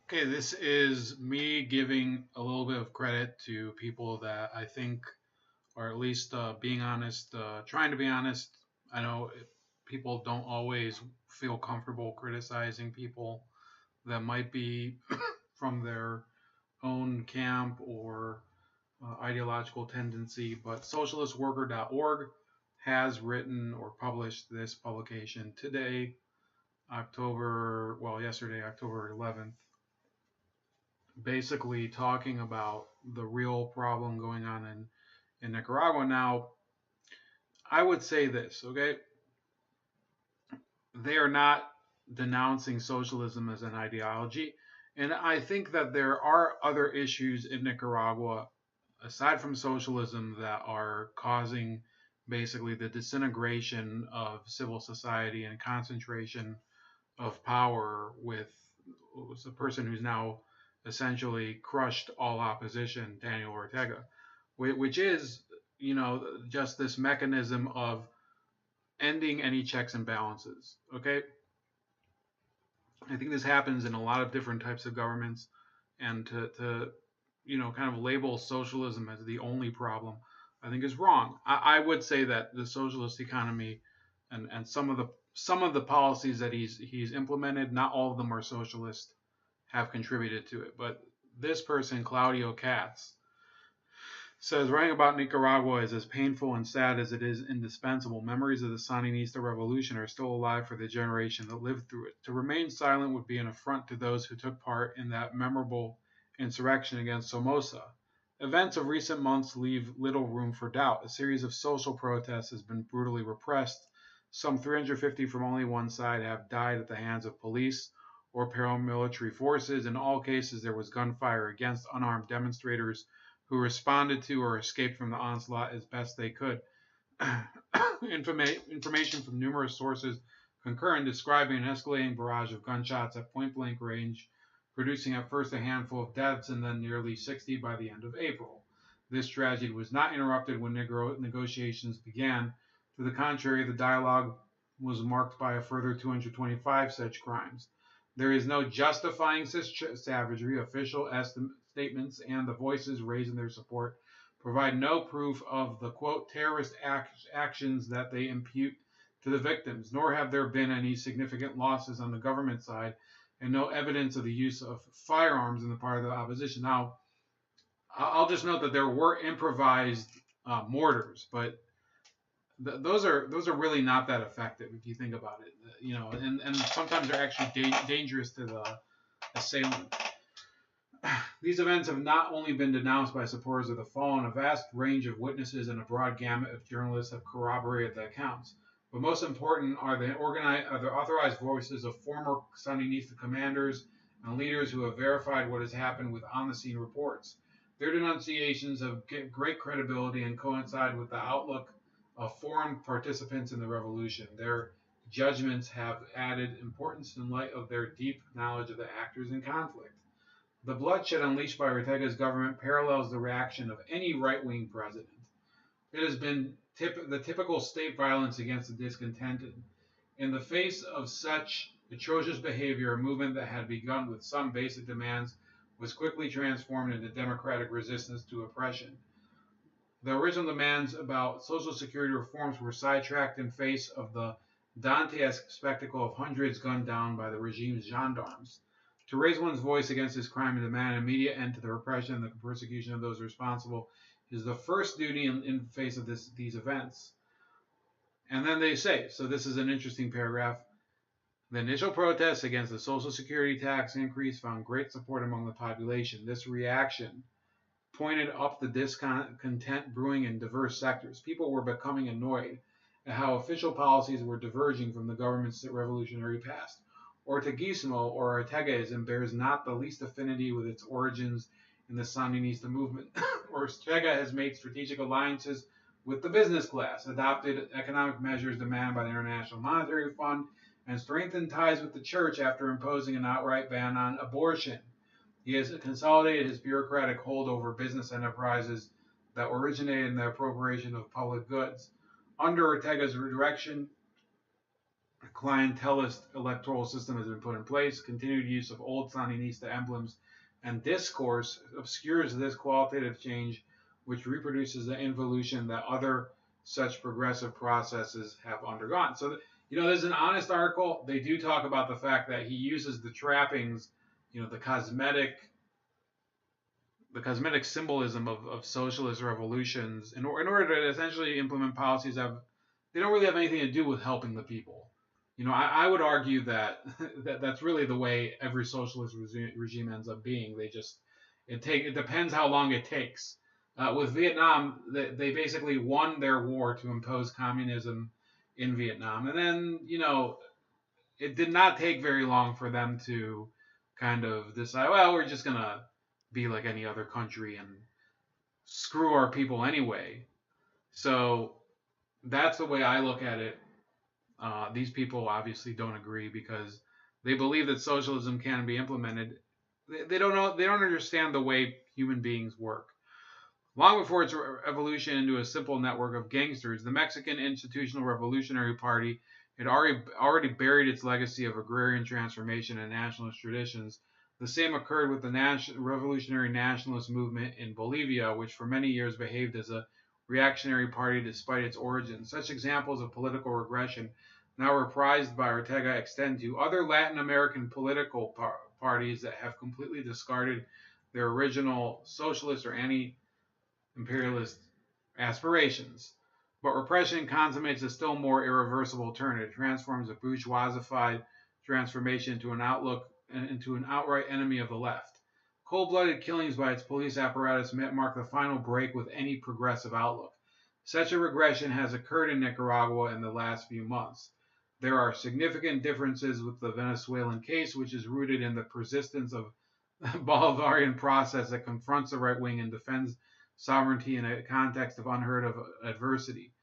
Okay, this is me giving a little bit of credit to people that I think, or at least being honest, trying to be honest. I know people don't always feel comfortable criticizing people that might be from their own camp or ideological tendency, but socialistworker.org has written or published this publication today, yesterday, October 11th, basically talking about the real problem going on in Nicaragua. Now, I would say this, okay? They are not denouncing socialism as an ideology. And I think that there are other issues in Nicaragua, aside from socialism, that are causing basically the disintegration of civil society and concentration of power with a person who's now essentially crushed all opposition, Daniel Ortega, which is, just this mechanism of ending any checks and balances. Okay, I think this happens in a lot of different types of governments, and to kind of label socialism as the only problem, I think is wrong. I would say that the socialist economy and some of the policies that he's implemented, not all of them are socialist, have contributed to it. But this person, Claudio Katz, says writing about Nicaragua is as painful and sad as it is indispensable. Memories of the Sandinista revolution are still alive for the generation that lived through it. To remain silent would be an affront to those who took part in that memorable insurrection against Somoza. Events of recent months leave little room for doubt. A series of social protests has been brutally repressed. Some 350 from only one side have died at the hands of police or paramilitary forces. In all cases, there was gunfire against unarmed demonstrators who responded to or escaped from the onslaught as best they could. Information from numerous sources concur in describing an escalating barrage of gunshots at point blank range, producing at first a handful of deaths and then nearly 60 by the end of April. This tragedy was not interrupted when negotiations began. To the contrary, the dialogue was marked by a further 225 such crimes. There is no justifying such savagery. Official statements and the voices raised in their support provide no proof of the quote terrorist actions that they impute to the victims, nor have there been any significant losses on the government side and no evidence of the use of firearms on the part of the opposition. Now, I'll just note that there were improvised mortars, but those are really not that effective if you think about it. And sometimes they're actually dangerous to the assailant. These events have not only been denounced by supporters of the fallen, a vast range of witnesses and a broad gamut of journalists have corroborated the accounts. But most important are the authorized voices of former Sandinista commanders and leaders who have verified what has happened with on-the-scene reports. Their denunciations have great credibility and coincide with the outlook of foreign participants in the revolution. Their judgments have added importance in light of their deep knowledge of the actors in conflict. The bloodshed unleashed by Ortega's government parallels the reaction of any right-wing president. It has been the typical state violence against the discontented. In the face of such atrocious behavior, a movement that had begun with some basic demands was quickly transformed into democratic resistance to oppression. The original demands about Social Security reforms were sidetracked in face of the Dantesque spectacle of hundreds gunned down by the regime's gendarmes. To raise one's voice against this crime and demand an immediate end to the repression and the persecution of those responsible is the first duty in face of these events. And then they say, so this is an interesting paragraph, the initial protests against the Social Security tax increase found great support among the population. This reaction pointed up the discontent brewing in diverse sectors. People were becoming annoyed at how official policies were diverging from the government's revolutionary past. Orteguismo, or Ortegaism, bears not the least affinity with its origins in the Sandinista movement. Ortega has made strategic alliances with the business class, adopted economic measures demanded by the International Monetary Fund, and strengthened ties with the church after imposing an outright ban on abortion. He has consolidated his bureaucratic hold over business enterprises that originated in the appropriation of public goods. Under Ortega's direction, clientelist electoral system has been put in place. Continued use of old Sandinista emblems and discourse obscures this qualitative change, which reproduces the involution that other such progressive processes have undergone. So, there's an honest article. They do talk about the fact that he uses the trappings, the cosmetic symbolism of socialist revolutions in order to essentially implement policies that they don't really have anything to do with helping the people. I would argue that, that's really the way every socialist regime ends up being. It depends how long it takes. With Vietnam, they basically won their war to impose communism in Vietnam, and then it did not take very long for them to kind of decide, well, we're just gonna be like any other country and screw our people anyway. So that's the way I look at it. These people obviously don't agree because they believe that socialism can be implemented. They don't know. They don't understand the way human beings work. Long before its evolution into a simple network of gangsters, the Mexican Institutional Revolutionary Party had already buried its legacy of agrarian transformation and nationalist traditions. The same occurred with the revolutionary nationalist movement in Bolivia, which for many years behaved as a reactionary party despite its origins. Such examples of political regression, now reprised by Ortega, extend to other Latin American political parties that have completely discarded their original socialist or anti-imperialist aspirations. But repression consummates a still more irreversible turn. It transforms a bourgeoisified transformation into an outright enemy of the left. Cold-blooded killings by its police apparatus mark the final break with any progressive outlook. Such a regression has occurred in Nicaragua in the last few months. There are significant differences with the Venezuelan case, which is rooted in the persistence of the Bolivarian process that confronts the right wing and defends sovereignty in a context of unheard of adversity.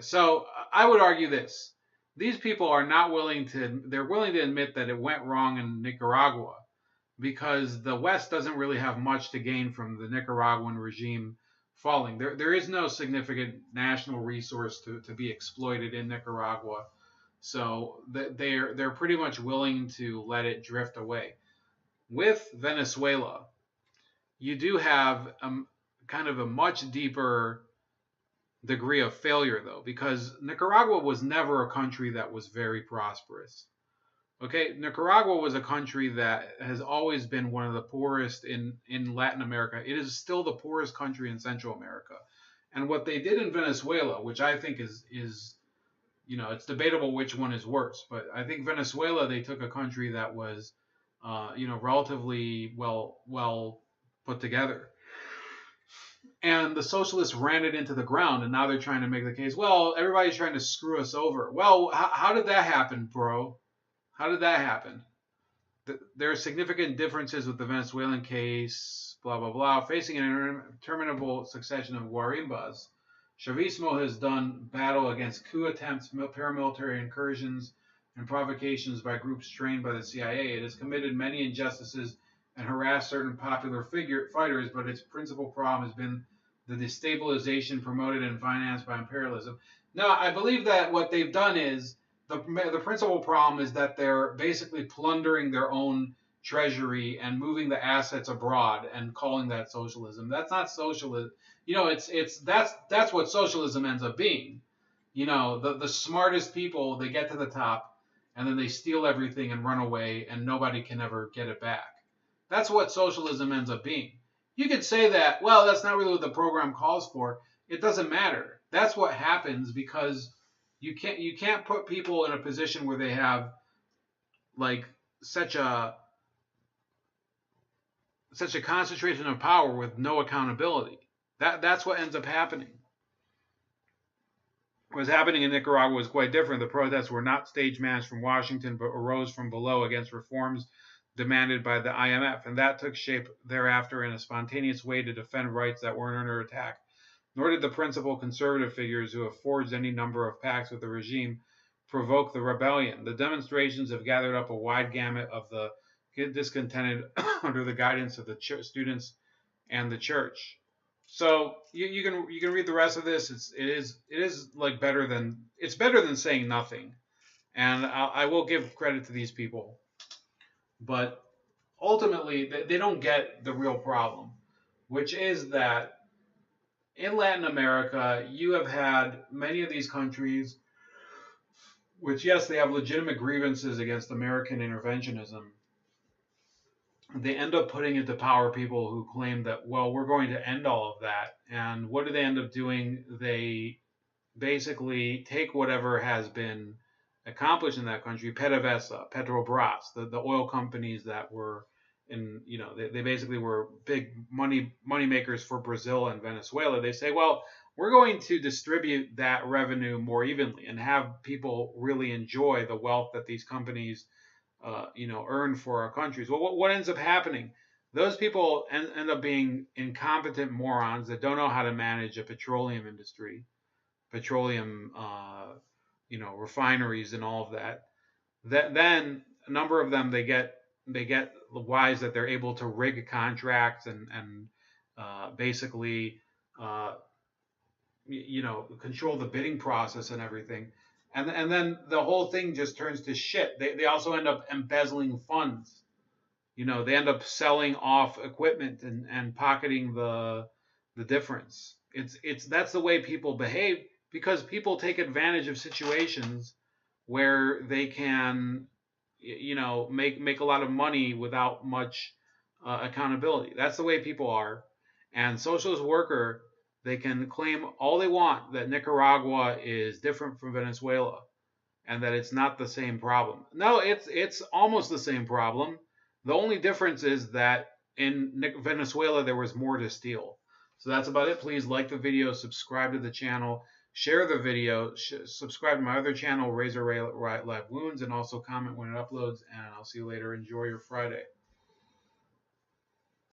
So I would argue this. These people are not willing to, they're willing to admit that it went wrong in Nicaragua because the West doesn't really have much to gain from the Nicaraguan regime falling. There is no significant national resource to be exploited in Nicaragua. So they're pretty much willing to let it drift away. With Venezuela, you do have kind of a much deeper degree of failure, though, because Nicaragua was never a country that was very prosperous. Okay, Nicaragua was a country that has always been one of the poorest in Latin America. It is still the poorest country in Central America. And what they did in Venezuela, which I think is it's debatable which one is worse, but I think Venezuela, they took a country that was relatively well put together. And the socialists ran it into the ground, and now they're trying to make the case, well, everybody's trying to screw us over. Well, how did that happen, bro? How did that happen? There are significant differences with the Venezuelan case, blah, blah, blah. Facing an interminable succession of guarimbas, Chavismo has done battle against coup attempts, paramilitary incursions, and provocations by groups trained by the CIA. It has committed many injustices and harassed certain popular fighters, but its principal problem has been the destabilization promoted and financed by imperialism. Now, I believe that what they've done is the principal problem is that they're basically plundering their own treasury and moving the assets abroad and calling that socialism. That's not socialism. That's what socialism ends up being. The smartest people, they get to the top and then they steal everything and run away and nobody can ever get it back. That's what socialism ends up being. You could say that, well, that's not really what the program calls for. It doesn't matter. That's what happens because you can't put people in a position where they have like such a concentration of power with no accountability. That's what ends up happening. What was happening in Nicaragua was quite different. The protests were not stage managed from Washington, but arose from below against reforms demanded by the IMF, and that took shape thereafter in a spontaneous way to defend rights that weren't under attack. Nor did the principal conservative figures who have forged any number of pacts with the regime provoke the rebellion. The demonstrations have gathered up a wide gamut of the discontented under the guidance of the students and the church. So you can read the rest of this. It is like better than saying nothing. And I will give credit to these people, but ultimately they don't get the real problem, which is that in Latin America, you have had many of these countries, which, yes, they have legitimate grievances against American interventionism. They end up putting into power people who claim that, well, we're going to end all of that. And what do they end up doing? They basically take whatever has been accomplished in that country, PDVSA, Petrobras, the oil companies that were in, they basically were big money makers for Brazil and Venezuela. They say, well, we're going to distribute that revenue more evenly and have people really enjoy the wealth that these companies, earn for our countries. Well, what ends up happening? Those people end up being incompetent morons that don't know how to manage a petroleum industry, petroleum, refineries and all of that. That then a number of them they get wise that they're able to rig contracts and basically uh, control the bidding process and everything. And then the whole thing just turns to shit. They also end up embezzling funds. They end up selling off equipment and pocketing the difference. It's That's the way people behave, because people take advantage of situations where they can, make a lot of money without much accountability. That's the way people are. And socialist worker, they can claim all they want that Nicaragua is different from Venezuela and that it's not the same problem. No, it's almost the same problem. The only difference is that in Venezuela there was more to steal. So that's about it. Please like the video, subscribe to the channel, share the video, subscribe to my other channel, Razor Ray Live Wounds, and also comment when it uploads. And I'll see you later. Enjoy your Friday.